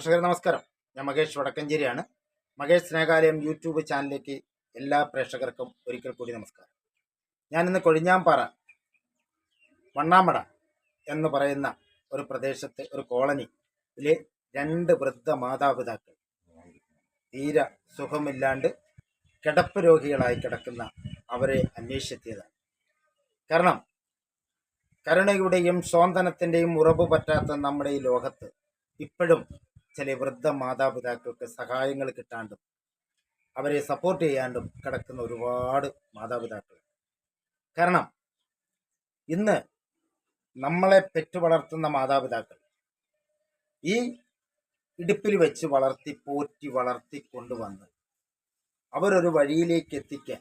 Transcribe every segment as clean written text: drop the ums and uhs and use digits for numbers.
പ്രേക്ഷകർ നമസ്കാരം. ഞാൻ മഹേഷ് വടക്കഞ്ചേരിയാണ്. മഹേഷ് സ്നേഹാലയം യൂട്യൂബ് ചാനലിലേക്ക് എല്ലാ പ്രേക്ഷകർക്കും ഒരിക്കൽ കൂടി നമസ്കാരം. ഞാനിന്ന് കൊഴിഞ്ഞാമ്പാറ വണ്ണാമട എന്ന് പറയുന്ന ഒരു പ്രദേശത്ത് ഒരു കോളനിയിലെ രണ്ട് വൃദ്ധ മാതാപിതാക്കൾ തീരെ സുഖമില്ലാണ്ട് കിടപ്പ് രോഗികളായി കിടക്കുന്ന അവരെ അന്വേഷിച്ചെത്തിയതാണ്. കാരണം കരുണയുടെയും സ്വാന്തനത്തിൻ്റെയും ഉറവ് പറ്റാത്ത നമ്മുടെ ഈ ലോകത്ത് ഇപ്പോഴും ചില വൃദ്ധ മാതാപിതാക്കൾക്ക് സഹായങ്ങൾ കിട്ടാണ്ടും അവരെ സപ്പോർട്ട് ചെയ്യാണ്ടും കിടക്കുന്ന ഒരുപാട് മാതാപിതാക്കൾ. കാരണം ഇന്ന് നമ്മളെ പെറ്റു വളർത്തുന്ന മാതാപിതാക്കൾ ഈ ഇടുപ്പിൽ വെച്ച് വളർത്തി പോറ്റി വളർത്തി കൊണ്ടുവന്ന് അവരൊരു വഴിയിലേക്ക് എത്തിക്കാൻ,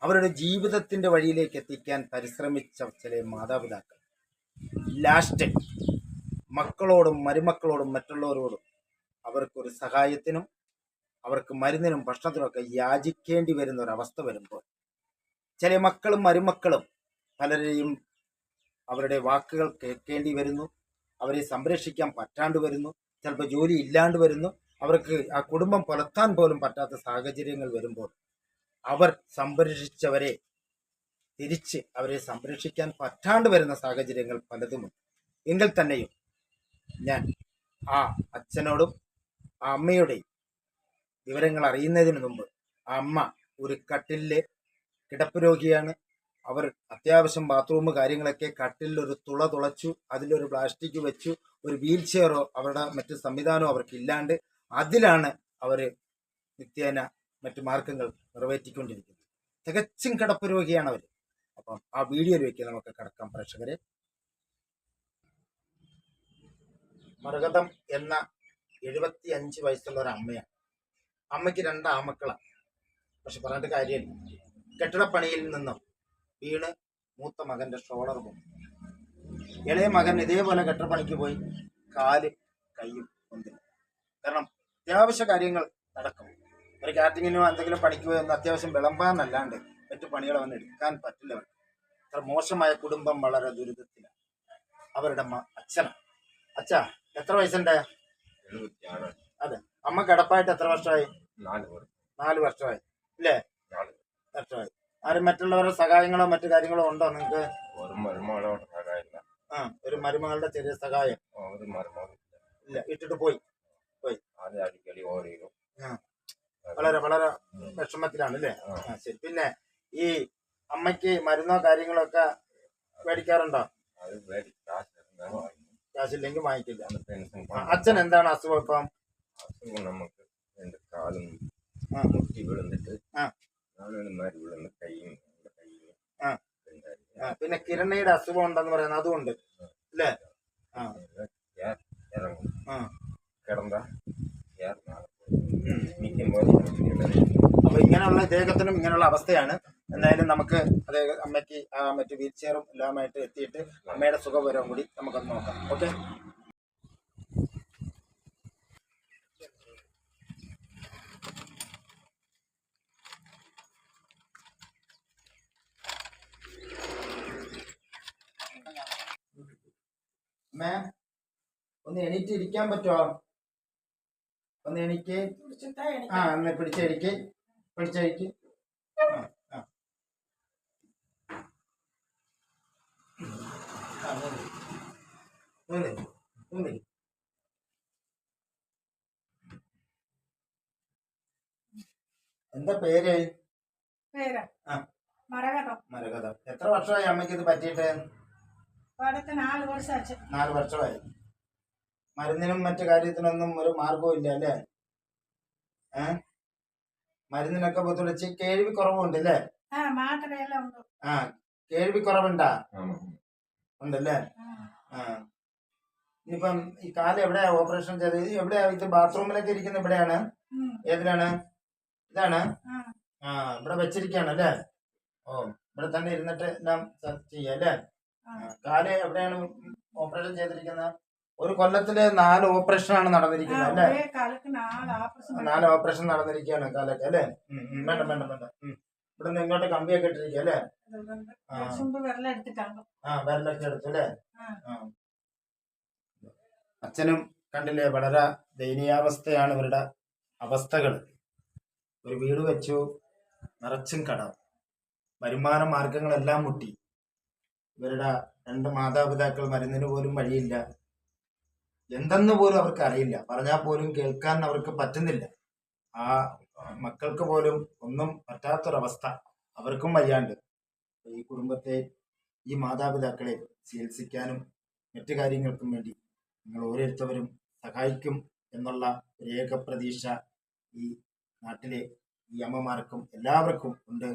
അവരുടെ ജീവിതത്തിൻ്റെ വഴിയിലേക്ക് എത്തിക്കാൻ പരിശ്രമിച്ച ചില മാതാപിതാക്കൾ ലാസ്റ്റ് മക്കളോടും മരുമക്കളോടും മറ്റുള്ളവരോടും അവർക്കൊരു സഹായത്തിനും അവർക്ക് മരുന്നിനും ഭക്ഷണത്തിനുമൊക്കെ യാചിക്കേണ്ടി വരുന്ന ഒരവസ്ഥ വരുമ്പോൾ ചില മക്കളും മരുമക്കളും പലരെയും അവരുടെ വാക്കുകൾ കേൾക്കേണ്ടി വരുന്നു, അവരെ സംരക്ഷിക്കാൻ പറ്റാണ്ട് വരുന്നു, ചിലപ്പോൾ ജോലി ഇല്ലാണ്ട് വരുന്നു, അവർക്ക് ആ കുടുംബം പുലർത്താൻ പോലും പറ്റാത്ത സാഹചര്യങ്ങൾ വരുമ്പോൾ അവർ സംരക്ഷിച്ചവരെ തിരിച്ച് അവരെ സംരക്ഷിക്കാൻ പറ്റാണ്ട് വരുന്ന സാഹചര്യങ്ങൾ പലതുമുണ്ട്. എങ്കിൽ തന്നെയും ഞാൻ ആ അച്ഛനോടും ആ അമ്മയുടെയും വിവരങ്ങൾ അറിയുന്നതിന് മുമ്പ്, ആ അമ്മ ഒരു കട്ടിലിലെ കിടപ്പ് രോഗിയാണ്. അവർ അത്യാവശ്യം ബാത്റൂം കാര്യങ്ങളൊക്കെ കട്ടിലിൽ ഒരു തുളച്ചു, അതിലൊരു പ്ലാസ്റ്റിക് വെച്ചു, ഒരു വീൽ ചെയറോ അവരുടെ മറ്റ് സംവിധാനമോ അവർക്കില്ലാണ്ട് അതിലാണ് അവർ നിത്യേന മറ്റു മാർഗങ്ങൾ നിറവേറ്റിക്കൊണ്ടിരിക്കുന്നത്. തികച്ചും കിടപ്പ് രോഗിയാണ് അവർ. അപ്പം ആ വീഡിയോയിലേക്ക് നമുക്ക് കടക്കാം പ്രേക്ഷകരെ. മരകതം എന്ന 75 വയസ്സുള്ള ഒരു അമ്മയാണ്. അമ്മയ്ക്ക് 2 ആമക്കളാണ്. പക്ഷെ പറഞ്ഞിട്ട് കാര്യമില്ല. കെട്ടിടപ്പണിയിൽ നിന്നും വീണ് മൂത്ത മകന്റെ ഷോളർ പോയി. ഇളയ മകൻ ഇതേപോലെ കെട്ടിടപ്പണിക്ക് പോയി കാല് കൈയും ഒന്നില്ല. കാരണം അത്യാവശ്യ കാര്യങ്ങൾ നടക്കും. ഒരു കാറ്ററിങ്ങിനോ എന്തെങ്കിലും പണിക്ക് പോയി ഒന്ന് അത്യാവശ്യം വിളമ്പാന്നല്ലാണ്ട് മറ്റു പണികളൊന്നും എടുക്കാൻ പറ്റില്ല. അവർക്ക് അത്ര മോശമായ കുടുംബം, വളരെ ദുരിതത്തിലാണ്. അവരുടെ അച്ഛനാണ്. അച്ഛാ എത്ര വയസ്സുണ്ട്? അതെ. അമ്മ കിടപ്പായിട്ട് എത്ര വർഷമായി? 4 വർഷമായി അല്ലേ? 4 വർഷമായി. ആരും മറ്റുള്ളവരുടെ സഹായങ്ങളോ മറ്റു കാര്യങ്ങളോ ഉണ്ടോ നിങ്ങൾക്ക്? ഒരു മരുമകളുടെ ചെറിയ സഹായം ഇല്ല, ഇട്ടിട്ട് പോയി. വളരെ വളരെ വിഷമത്തിലാണ് അല്ലേ? ശരി. പിന്നെ ഈ അമ്മയ്ക്ക് മരുന്നോ കാര്യങ്ങളോ ഒക്കെ മേടിക്കാറുണ്ടോ? കാശില്ലെങ്കിൽ വാങ്ങിക്കില്ല. അച്ഛൻ എന്താണ് അസുഖം ഇപ്പം? നമുക്ക് 2 കാലും മുട്ടി വിളുന്നിട്ട് കൈയും. പിന്നെ കിരണയുടെ അസുഖം ഉണ്ടെന്ന് പറയുന്നത് അതുകൊണ്ട് അല്ലേ? അപ്പൊ ഇങ്ങനെയുള്ള ഇദ്ദേഹത്തിനും ഇങ്ങനെയുള്ള അവസ്ഥയാണ്. എന്തായാലും നമുക്ക് അദ്ദേഹം അമ്മയ്ക്ക് മറ്റു വീൽ ചെയറും എല്ലാമായിട്ട് എത്തിയിട്ട് അമ്മയുടെ സുഖപരവും കൂടി നമുക്കൊന്ന് നോക്കാം. ഓക്കെ. അമ്മേ ഒന്ന് എണീറ്റ് ഇരിക്കാൻ പറ്റുമോ? ഒന്ന് എനിക്ക് ഒന്ന് പിടിച്ചടിക്ക്. എന്താ പേര്? മരകഥം. എത്ര വർഷമായി അമ്മയ്ക്ക് ഇത് പറ്റിയിട്ട്? 4 വർഷമായി. മരുന്നിനും മറ്റു കാര്യത്തിനൊന്നും ഒരു മാർഗവും ഇല്ല അല്ലേ? മരുന്നിനൊക്കെ ബുദ്ധിമുട്ട്. കേൾവി കുറവുണ്ട് അല്ലേ? കേൾവി കുറവുണ്ടാ? ഉണ്ടല്ലേ? ഇനിയിപ്പം ഈ കാല് എവിടെയാ ഓപ്പറേഷൻ ചെയ്തത്? എവിടെയാ ഇത്? ബാത്റൂമിലൊക്കെ ഇരിക്കുന്ന ഇവിടെയാണ്? ഏതിലാണ്? ഇതാണ്. ഇവിടെ വെച്ചിരിക്കുകയാണ് അല്ലേ? ഓ, ഇവിടെ തന്നെ ഇരുന്നിട്ട് എല്ലാം ചെയ്യാം അല്ലേ? കാല് എവിടെയാണ് ഓപ്പറേഷൻ ചെയ്തിരിക്കുന്നത്? ഒരു കൊല്ലത്തില് 4 ഓപ്പറേഷനാണ് നടന്നിരിക്കുന്നത് അല്ലേ? 4 ഓപ്പറേഷൻ നടന്നിരിക്കുകയാണ് കാലൊക്കെ അല്ലേ? വേണ്ട. ഇവിടുന്ന് ഇങ്ങോട്ട് കമ്പിയൊക്കെ ഇട്ടിരിക്കുക അല്ലേ? വിരലൊക്കെ എടുത്തു അല്ലേ? അച്ഛനും കണ്ടില്ലേ, വളരെ ദയനീയാവസ്ഥയാണ് ഇവരുടെ അവസ്ഥകൾ. ഒരു വീട് വെച്ചു, നിറച്ചും കടം, വരുമാന മാർഗങ്ങളെല്ലാം മുട്ടി. ഇവരുടെ 2 മാതാപിതാക്കൾ മരുന്നിന് പോലും വഴിയില്ല. എന്തെന്ന് പോലും അവർക്ക് അറിയില്ല, പറഞ്ഞാൽ പോലും കേൾക്കാൻ അവർക്ക് പറ്റുന്നില്ല. ആ മക്കൾക്ക് പോലും ഒന്നും പറ്റാത്തൊരവസ്ഥ, അവർക്കും വയ്യാണ്ട്. ഈ കുടുംബത്തെ, ഈ മാതാപിതാക്കളെ ചികിത്സിക്കാനും മറ്റു കാര്യങ്ങൾക്കും വേണ്ടി നിങ്ങൾ ഓരോരുത്തരും സഹായിക്കും എന്നുള്ള ഒരു ഏക പ്രതീക്ഷ ഈ നാട്ടിലെ ഈ അമ്മമാർക്കും എല്ലാവർക്കും ഉണ്ട്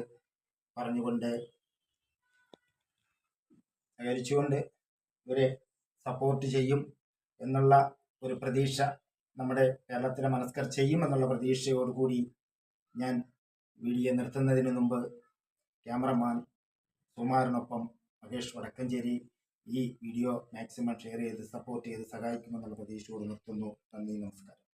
പറഞ്ഞുകൊണ്ട് സഹകരിച്ചുകൊണ്ട് ഇവരെ സപ്പോർട്ട് ചെയ്യും എന്നുള്ള ഒരു പ്രതീക്ഷ നമ്മുടെ കേരളത്തിലെ മനസ്കർ ചെയ്യുമെന്നുള്ള പ്രതീക്ഷയോടുകൂടി ഞാൻ വീഡിയോ നിർത്തുന്നതിന് മുമ്പ് ക്യാമറമാൻ സുമാറിനൊപ്പം മഹേഷ് വടക്കഞ്ചേരി ഈ വീഡിയോ മാക്സിമം ഷെയർ ചെയ്ത് സപ്പോർട്ട് ചെയ്ത് സഹായിക്കുമെന്നുള്ള പ്രതീക്ഷയോട് നിർത്തുന്നു. നന്ദി, നമസ്കാരം.